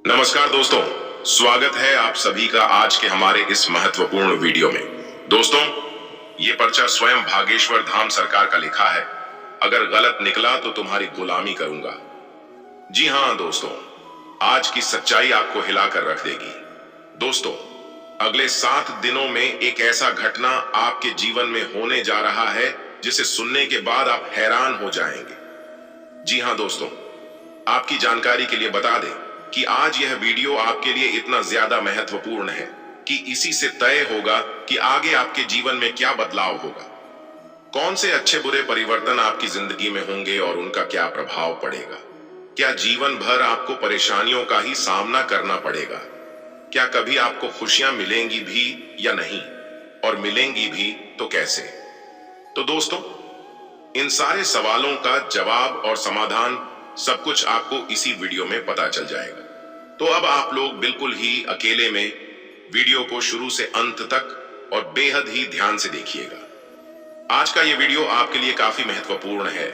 नमस्कार दोस्तों, स्वागत है आप सभी का आज के हमारे इस महत्वपूर्ण वीडियो में। दोस्तों, ये पर्चा स्वयं भागेश्वर धाम सरकार का लिखा है। अगर गलत निकला तो तुम्हारी गुलामी करूंगा। जी हाँ दोस्तों, आज की सच्चाई आपको हिलाकर रख देगी। दोस्तों, अगले 7 दिनों में एक ऐसा घटना आपके जीवन में होने जा रहा है जिसे सुनने के बाद आप हैरान हो जाएंगे। जी हाँ दोस्तों, आपकी जानकारी के लिए बता दें कि आज यह वीडियो आपके लिए इतना ज्यादा महत्वपूर्ण है कि इसी से तय होगा कि आगे आपके जीवन में क्या बदलाव होगा, कौन से अच्छे बुरे परिवर्तन आपकी जिंदगी में होंगे और उनका क्या प्रभाव पड़ेगा। क्या जीवन भर आपको परेशानियों का ही सामना करना पड़ेगा? क्या कभी आपको खुशियां मिलेंगी भी या नहीं, और मिलेंगी भी तो कैसे? तो दोस्तों, इन सारे सवालों का जवाब और समाधान सब कुछ आपको इसी वीडियो में पता चल जाएगा। तो अब आप लोग बिल्कुल ही अकेले में वीडियो को शुरू से अंत तक और बेहद ही ध्यान से देखिएगा। आज का ये वीडियो आपके लिए काफी महत्वपूर्ण है।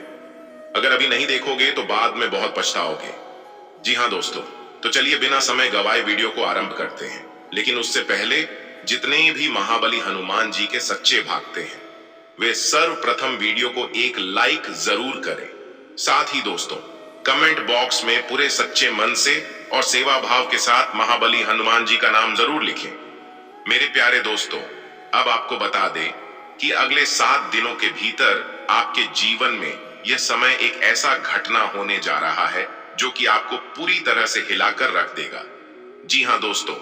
अगर अभी नहीं देखोगे तो बाद में बहुत पछताओगे। जी हाँ दोस्तों, तो चलिए बिना समय गवाए वीडियो को आरंभ करते हैं। लेकिन उससे पहले जितने भी महाबली हनुमान जी के सच्चे भक्त हैं वे सर्वप्रथम वीडियो को एक लाइक जरूर करें। साथ ही दोस्तों, कमेंट बॉक्स में पूरे सच्चे मन से और सेवा भाव के साथ महाबली हनुमान जी का नाम जरूर लिखें। मेरे प्यारे दोस्तों, अब आपको बता दें कि अगले 7 दिनों के भीतर आपके जीवन में यह समय एक ऐसा घटना होने जा रहा है जो कि आपको पूरी तरह से हिलाकर रख देगा। जी हाँ दोस्तों,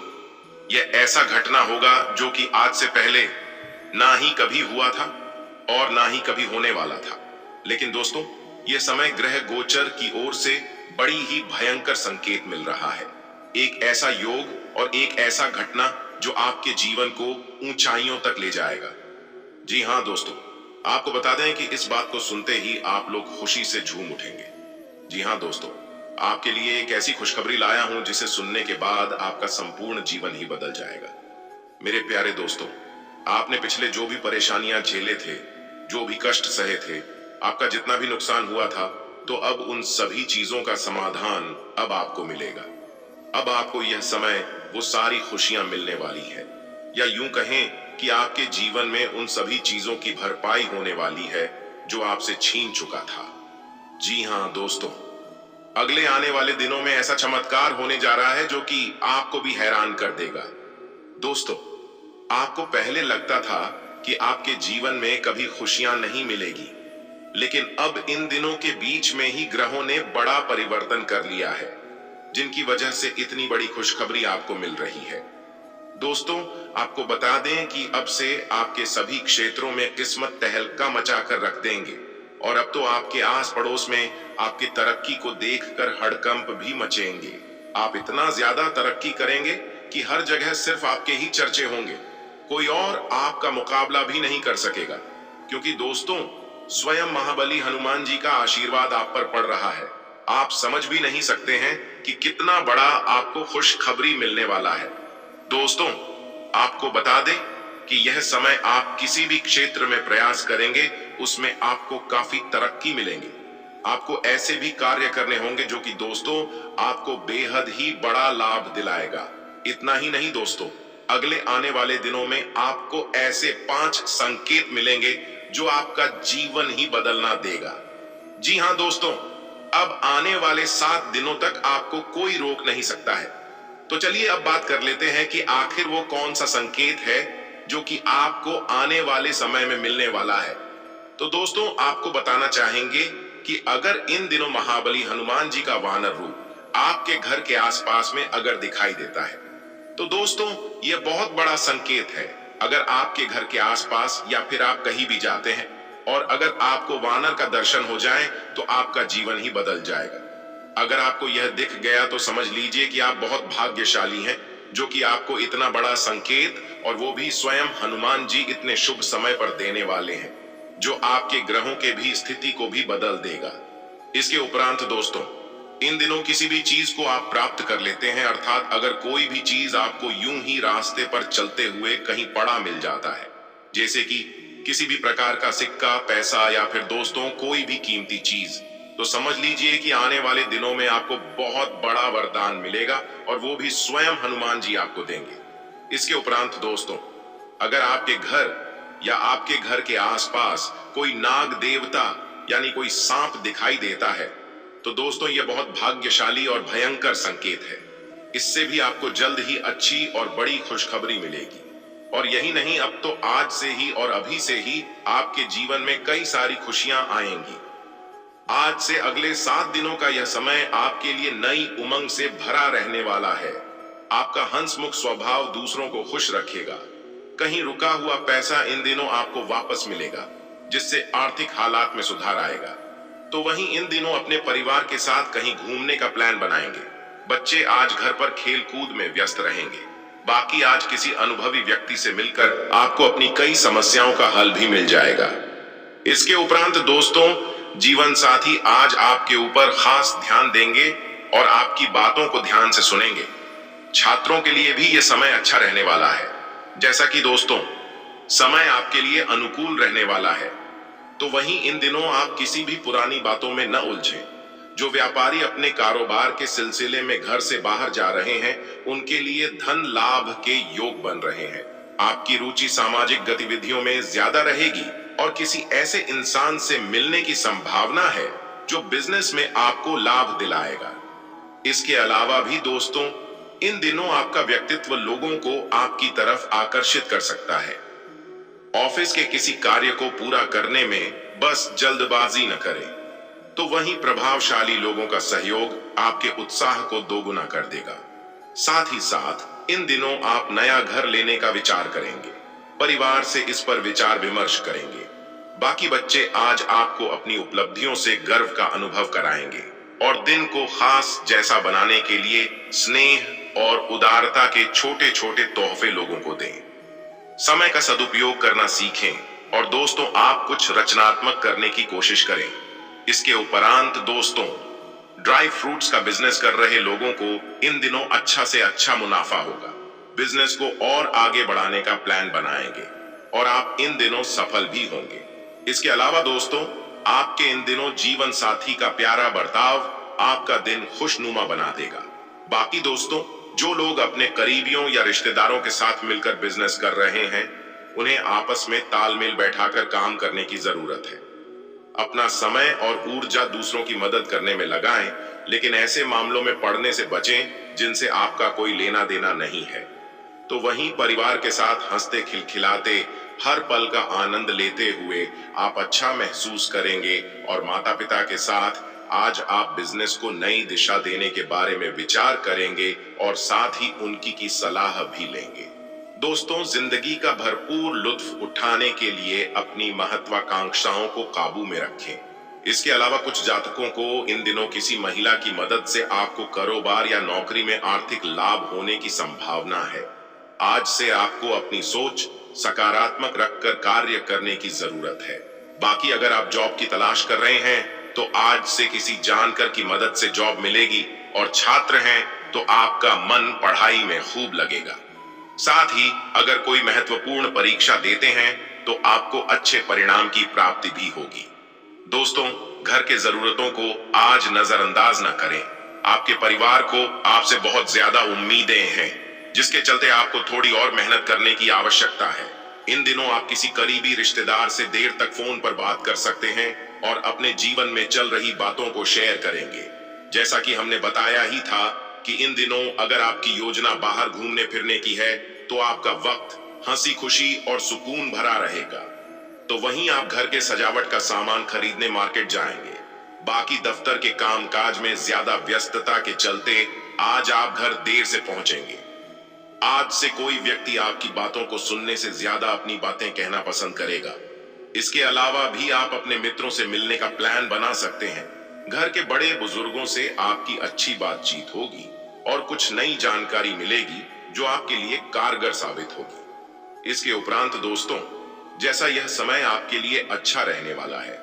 यह ऐसा घटना होगा जो कि आज से पहले ना ही कभी हुआ था और ना ही कभी होने वाला था। लेकिन दोस्तों, यह समय ग्रह गोचर की ओर से बड़ी ही भयंकर संकेत मिल रहा है। एक ऐसा योग और एक ऐसा घटना जो आपके जीवन को ऊंचाइयों तक ले जाएगा। जी हाँ दोस्तों, आपको बता दें कि इस बात को सुनते ही आप लोग खुशी से झूम उठेंगे। जी हाँ दोस्तों, आपके लिए एक ऐसी खुशखबरी लाया हूं जिसे सुनने के बाद आपका संपूर्ण जीवन ही बदल जाएगा। मेरे प्यारे दोस्तों, आपने पिछले जो भी परेशानियां झेले थे, जो भी कष्ट सहे थे, आपका जितना भी नुकसान हुआ था, तो अब उन सभी चीजों का समाधान अब आपको मिलेगा। अब आपको यह समय वो सारी खुशियां मिलने वाली है, या यूं कहें कि आपके जीवन में उन सभी चीजों की भरपाई होने वाली है जो आपसे छीन चुका था। जी हाँ दोस्तों, अगले आने वाले दिनों में ऐसा चमत्कार होने जा रहा है जो कि आपको भी हैरान कर देगा। दोस्तों, आपको पहले लगता था कि आपके जीवन में कभी खुशियां नहीं मिलेगी, लेकिन अब इन दिनों के बीच में ही ग्रहों ने बड़ा परिवर्तन कर लिया है, जिनकी वजह से इतनी बड़ी खुशखबरी आपको मिल रही है। दोस्तों, आपको बता दें कि अब से आपके सभी क्षेत्रों में किस्मत तहलका मचाकर रख देंगे, और अब तो आपके आस पड़ोस में आपकी तरक्की को देखकर हड़कंप भी मचेंगे। आप इतना ज्यादा तरक्की करेंगे कि हर जगह सिर्फ आपके ही चर्चे होंगे। कोई और आपका मुकाबला भी नहीं कर सकेगा, क्योंकि दोस्तों, स्वयं महाबली हनुमान जी का आशीर्वाद आप पर पड़ रहा है। आप समझ भी नहीं सकते हैं कि कितना बड़ा आपको खुशखबरी मिलने वाला है। दोस्तों, आपको बता दें कि यह समय आप किसी भी क्षेत्र में प्रयास करेंगे उसमें आपको काफी तरक्की मिलेंगे। आपको ऐसे भी कार्य करने होंगे जो कि दोस्तों आपको बेहद ही बड़ा लाभ दिलाएगा। इतना ही नहीं दोस्तों, अगले आने वाले दिनों में आपको ऐसे 5 संकेत मिलेंगे जो आपका जीवन ही बदलना देगा। जी हाँ दोस्तों, अब आने वाले 7 दिनों तक आपको कोई रोक नहीं सकता है। तो चलिए अब बात कर लेते हैं कि आखिर वो कौन सा संकेत है जो कि आपको आने वाले समय में मिलने वाला है। तो दोस्तों, आपको बताना चाहेंगे कि अगर इन दिनों महाबली हनुमान जी का वानर रूप आपके घर के आसपास में अगर दिखाई देता है, तो दोस्तों यह बहुत बड़ा संकेत है। अगर आपके घर के आसपास या फिर आप कहीं भी जाते हैं और अगर आपको वानर का दर्शन हो जाए तो आपका जीवन ही बदल जाएगा। अगर आपको यह दिख गया तो समझ लीजिए कि आप बहुत भाग्यशाली हैं, जो कि आपको इतना बड़ा संकेत, और वो भी स्वयं हनुमान जी इतने शुभ समय पर देने वाले हैं, जो आपके ग्रहों के भी स्थिति को भी बदल देगा। इसके उपरांत दोस्तों, इन दिनों किसी भी चीज को आप प्राप्त कर लेते हैं, अर्थात अगर कोई भी चीज आपको यूं ही रास्ते पर चलते हुए कहीं पड़ा मिल जाता है, जैसे कि किसी भी प्रकार का सिक्का, पैसा या फिर दोस्तों कोई भी कीमती चीज, तो समझ लीजिए कि आने वाले दिनों में आपको बहुत बड़ा वरदान मिलेगा और वो भी स्वयं हनुमान जी आपको देंगे। इसके उपरांत दोस्तों, अगर आपके घर या आपके घर के आसपास कोई नाग देवता यानी कोई सांप दिखाई देता है, तो दोस्तों ये बहुत भाग्यशाली और भयंकर संकेत है। इससे भी आपको जल्द ही अच्छी और बड़ी खुशखबरी मिलेगी। और यही नहीं, अब तो आज से ही और अभी से ही आपके जीवन में कई सारी खुशियां आएंगी। आज से अगले 7 दिनों का यह समय आपके लिए नई उमंग से भरा रहने वाला है। आपका हंसमुख स्वभाव दूसरों को खुश रखेगा। कहीं रुका हुआ पैसा इन दिनों आपको वापस मिलेगा, जिससे आर्थिक हालात में सुधार आएगा। तो वहीं इन दिनों अपने परिवार के साथ कहीं घूमने का प्लान बनाएंगे। बच्चे आज घर पर खेल कूद में व्यस्त रहेंगे। बाकी आज किसी अनुभवी व्यक्ति से मिलकर आपको अपनी कई समस्याओं का हल भी मिल जाएगा। इसके उपरांत दोस्तों, जीवन साथी आज आपके ऊपर खास ध्यान देंगे और आपकी बातों को ध्यान से सुनेंगे। छात्रों के लिए भी यह समय अच्छा रहने वाला है। जैसा कि दोस्तों, समय आपके लिए अनुकूल रहने वाला है। तो वहीं इन दिनों आप किसी भी पुरानी बातों में न उलझें। जो व्यापारी अपने कारोबार के सिलसिले में घर से बाहर जा रहे हैं, उनके लिए धन लाभ के योग बन रहे हैं। आपकी रुचि सामाजिक गतिविधियों में ज्यादा रहेगी और किसी ऐसे इंसान से मिलने की संभावना है जो बिजनेस में आपको लाभ दिलाएगा। इसके अलावा भी दोस्तों, इन दिनों आपका व्यक्तित्व लोगों को आपकी तरफ आकर्षित कर सकता है। ऑफिस के किसी कार्य को पूरा करने में बस जल्दबाजी न करें। तो वहीं प्रभावशाली लोगों का सहयोग आपके उत्साह को दोगुना कर देगा। साथ ही साथ इन दिनों आप नया घर लेने का विचार करेंगे। परिवार से इस पर विचार विमर्श करेंगे। बाकी बच्चे आज आपको अपनी उपलब्धियों से गर्व का अनुभव कराएंगे और दिन को खास जैसा बनाने के लिए स्नेह और उदारता के छोटे छोटे तोहफे लोगों को दें। समय का सदुपयोग करना सीखें और दोस्तों, आप कुछ रचनात्मक करने की कोशिश करें। इसके उपरांत दोस्तों, ड्राई फ्रूट्स का बिजनेस कर रहे लोगों को इन दिनों अच्छा से अच्छा मुनाफा होगा। बिजनेस को और आगे बढ़ाने का प्लान बनाएंगे और आप इन दिनों सफल भी होंगे। इसके अलावा दोस्तों, आपके इन दिनों जीवन साथी का प्यारा बर्ताव आपका दिन खुशनुमा बना देगा। बाकी दोस्तों, जो लोग अपने करीबियों या रिश्तेदारों के साथ मिलकर बिजनेस कर रहे हैं, उन्हें आपस में तालमेल बैठाकर काम करने की जरूरत है। अपना समय और ऊर्जा दूसरों की मदद करने में लगाएं, लेकिन ऐसे मामलों में पड़ने से बचें जिनसे आपका कोई लेना देना नहीं है। तो वहीं परिवार के साथ हंसते खिलखिलाते हर पल का आनंद लेते हुए आप अच्छा महसूस करेंगे और माता पिता के साथ आज आप बिजनेस को नई दिशा देने के बारे में विचार करेंगे और साथ ही उनकी की सलाह भी लेंगे। दोस्तों, जिंदगी का भरपूर लुत्फ उठाने के लिए अपनी महत्वाकांक्षाओं को काबू में रखें। इसके अलावा कुछ जातकों को इन दिनों किसी महिला की मदद से आपको कारोबार या नौकरी में आर्थिक लाभ होने की संभावना है। आज से आपको अपनी सोच सकारात्मक रखकर कार्य करने की जरूरत है। बाकी अगर आप जॉब की तलाश कर रहे हैं, तो आज से किसी जानकर की मदद से जॉब मिलेगी और छात्र हैं तो आपका मन पढ़ाई में खूब लगेगा। साथ ही अगर कोई महत्वपूर्ण परीक्षा देते हैं तो आपको अच्छे परिणाम की प्राप्ति भी होगी। दोस्तों, घर के जरूरतों को आज नजरअंदाज न करें। आपके परिवार को आपसे बहुत ज्यादा उम्मीदें हैं, जिसके चलते आपको थोड़ी और मेहनत करने की आवश्यकता है। इन दिनों आप किसी करीबी रिश्तेदार से देर तक फोन पर बात कर सकते हैं और अपने जीवन में चल रही बातों को शेयर करेंगे। जैसा कि हमने बताया ही था कि इन दिनों अगर आपकी योजना बाहर घूमने फिरने की है, तो आपका वक्त हंसी खुशी और सुकून भरा रहेगा। तो वहीं आप घर के सजावट का सामान खरीदने मार्केट जाएंगे। बाकी दफ्तर के कामकाज में ज्यादा व्यस्तता के चलते आज आप घर देर से पहुंचेंगे। आज से कोई व्यक्ति आपकी बातों को सुनने से ज्यादा अपनी बातें कहना पसंद करेगा। इसके अलावा भी आप अपने मित्रों से मिलने का प्लान बना सकते हैं। घर के बड़े बुजुर्गों से आपकी अच्छी बातचीत होगी और कुछ नई जानकारी मिलेगी जो आपके लिए कारगर साबित होगी। इसके उपरांत दोस्तों, जैसा यह समय आपके लिए अच्छा रहने वाला है,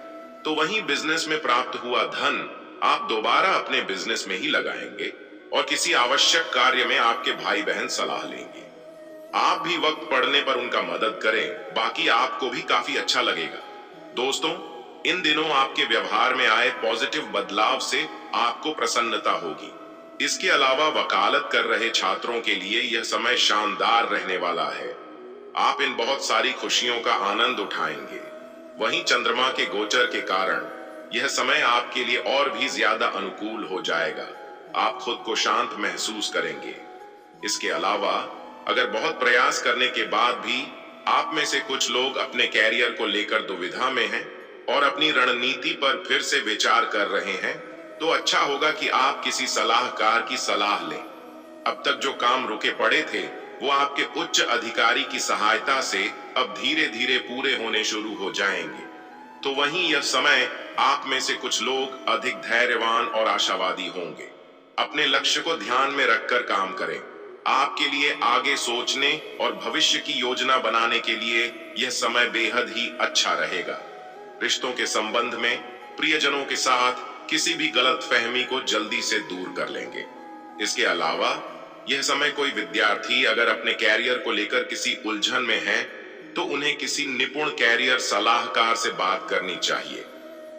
तो वहीं बिजनेस में प्राप्त हुआ धन आप दोबारा अपने बिजनेस में ही लगाएंगे और किसी आवश्यक कार्य में आपके भाई बहन सलाह लेंगे। आप भी वक्त पड़ने पर उनका मदद करें, बाकी आपको भी काफी अच्छा लगेगा। दोस्तों, इन दिनों आपके व्यवहार में आए पॉजिटिव बदलाव से आपको प्रसन्नता होगी। इसके अलावा वकालत कर रहे छात्रों के लिए यह समय शानदार रहने वाला है। आप इन बहुत सारी खुशियों का आनंद उठाएंगे। वहीं चंद्रमा के गोचर के कारण यह समय आपके लिए और भी ज्यादा अनुकूल हो जाएगा। आप खुद को शांत महसूस करेंगे। इसके अलावा अगर बहुत प्रयास करने के बाद भी आप में से कुछ लोग अपने कैरियर को लेकर दुविधा में हैं और अपनी रणनीति पर फिर से विचार कर रहे हैं, तो अच्छा होगा कि आप किसी सलाहकार की सलाह लें। अब तक जो काम रुके पड़े थे वो आपके उच्च अधिकारी की सहायता से अब धीरे धीरे पूरे होने शुरू हो जाएंगे। तो वहीं यह समय आप में से कुछ लोग अधिक धैर्यवान और आशावादी होंगे। अपने लक्ष्य को ध्यान में रखकर काम करें। आपके लिए आगे सोचने और भविष्य की योजना बनाने के लिए यह समय बेहद ही अच्छा रहेगा। रिश्तों के संबंध में प्रियजनों के साथ किसी भी गलतफहमी को जल्दी से दूर कर लेंगे। इसके अलावा यह समय कोई विद्यार्थी अगर अपने कैरियर को लेकर किसी उलझन में है तो उन्हें किसी निपुण कैरियर सलाहकार से बात करनी चाहिए।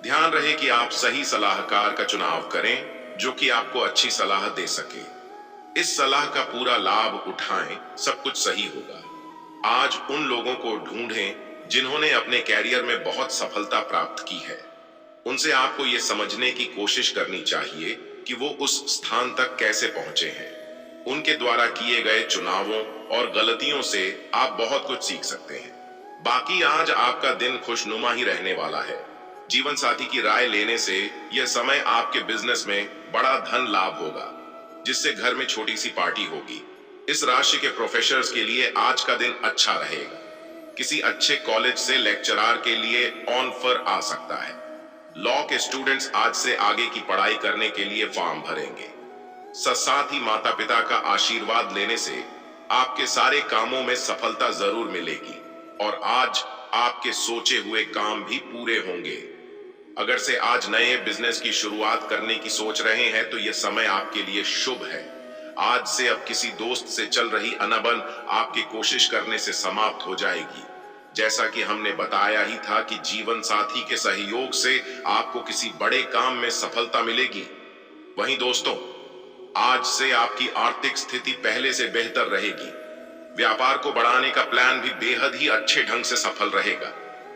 ध्यान रहे कि आप सही सलाहकार का चुनाव करें जो कि आपको अच्छी सलाह दे सके। इस सलाह का पूरा लाभ उठाएं, सब कुछ सही होगा। आज उन लोगों को ढूंढें जिन्होंने अपने कैरियर में बहुत सफलता प्राप्त की है। उनसे आपको यह समझने की कोशिश करनी चाहिए कि वो उस स्थान तक कैसे पहुंचे हैं। उनके द्वारा किए गए चुनावों और गलतियों से आप बहुत कुछ सीख सकते हैं। बाकी आज आपका दिन खुशनुमा ही रहने वाला है। जीवन साथी की राय लेने से यह समय आपके बिजनेस में बड़ा धन लाभ होगा, जिससे घर में छोटी सी पार्टी होगी। इस राशि के प्रोफेसर्स के लिए आज का दिन अच्छा रहेगा। किसी अच्छे कॉलेज से लेक्चरर के लिए ऑफर आ सकता है। लॉ के स्टूडेंट्स आज से आगे की पढ़ाई करने के लिए फॉर्म भरेंगे। साथ ही माता पिता का आशीर्वाद लेने से आपके सारे कामों में सफलता जरूर मिलेगी और आज आपके सोचे हुए काम भी पूरे होंगे। अगर से आज नए बिजनेस की शुरुआत करने की सोच रहे हैं तो यह समय आपके लिए शुभ है। आज से अब किसी दोस्त से चल रही अनबन आपकी कोशिश करने से समाप्त हो जाएगी। जैसा कि हमने बताया ही था कि जीवन साथी के सहयोग से आपको किसी बड़े काम में सफलता मिलेगी। वहीं दोस्तों, आज से आपकी आर्थिक स्थिति पहले से बेहतर रहेगी। व्यापार को बढ़ाने का प्लान भी बेहद ही अच्छे ढंग से सफल रहेगा।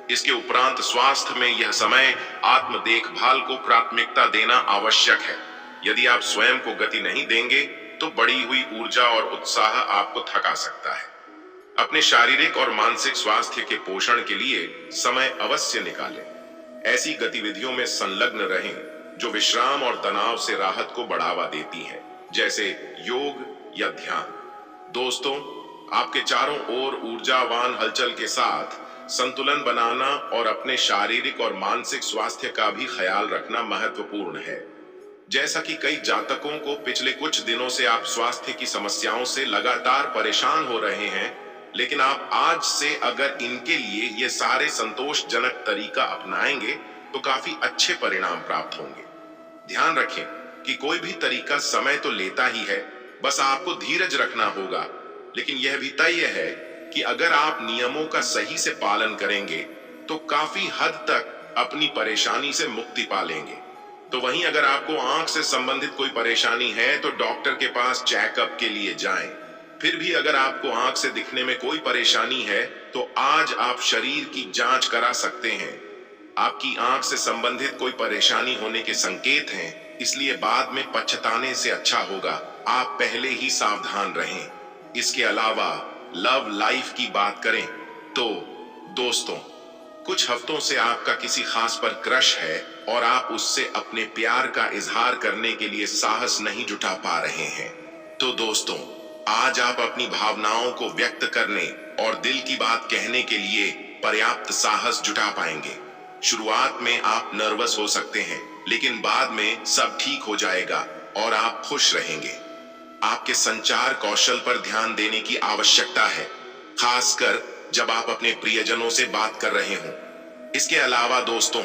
इसके उपरांत स्वास्थ्य में यह समय आत्म देखभाल को प्राथमिकता देना आवश्यक है। यदि आप स्वयं को गति नहीं देंगे तो बढ़ी हुई ऊर्जा और उत्साह आपको थका सकता है। अपने शारीरिक और मानसिक स्वास्थ्य के पोषण के लिए समय अवश्य निकालें। ऐसी गतिविधियों में संलग्न रहें जो विश्राम और तनाव से राहत को बढ़ावा देती है, जैसे योग या ध्यान। दोस्तों, आपके चारों ओर ऊर्जावान हलचल के साथ संतुलन बनाना और अपने शारीरिक और मानसिक स्वास्थ्य का भी ख्याल रखना महत्वपूर्ण है। जैसा कि कई जातकों को पिछले कुछ दिनों से आप स्वास्थ्य की समस्याओं से लगातार परेशान हो रहे हैं, लेकिन आप आज से अगर इनके लिए ये सारे संतोषजनक तरीका अपनाएंगे तो काफी अच्छे परिणाम प्राप्त होंगे। ध्यान रखें कि कोई भी तरीका समय तो लेता ही है, बस आपको धीरज रखना होगा। लेकिन यह भी तय है कि अगर आप नियमों का सही से पालन करेंगे तो काफी हद तक अपनी परेशानी से मुक्ति पा लेंगे। तो वहीं अगर आपको आंख से संबंधित कोई परेशानी है तो डॉक्टर के पास चेकअप के लिए जाएं। फिर भी अगर आपको आंख से दिखने में कोई परेशानी है तो आज आप शरीर की जांच करा सकते हैं। आपकी आंख से संबंधित कोई परेशानी होने के संकेत हैं, इसलिए बाद में पछताने से अच्छा होगा आप पहले ही सावधान रहें। इसके अलावा लव लाइफ की बात करें तो दोस्तों, कुछ हफ्तों से आपका किसी खास पर क्रश है और आप उससे अपने प्यार का इजहार करने के लिए साहस नहीं जुटा पा रहे हैं। तो दोस्तों, आज आप अपनी भावनाओं को व्यक्त करने और दिल की बात कहने के लिए पर्याप्त साहस जुटा पाएंगे। शुरुआत में आप नर्वस हो सकते हैं, लेकिन बाद में सब ठीक हो जाएगा और आप खुश रहेंगे। आपके संचार कौशल पर ध्यान देने की आवश्यकता है, खासकर जब आप अपने प्रियजनों से बात कर रहे हों। इसके अलावा दोस्तों,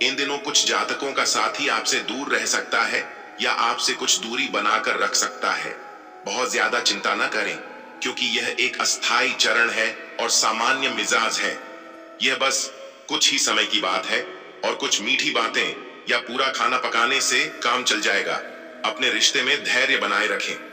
इन दिनों कुछ जातकों का साथी आपसे दूर रह सकता है या आपसे कुछ दूरी बनाकर रख सकता है। बहुत ज्यादा चिंता न करें, क्योंकि यह एक अस्थायी चरण है और सामान्य मिजाज है। यह बस कुछ ही समय की बात है। और कुछ मीठी बातें या पूरा खाना पकाने से काम चल जाएगा। अपने रिश्ते में धैर्य बनाए रखें।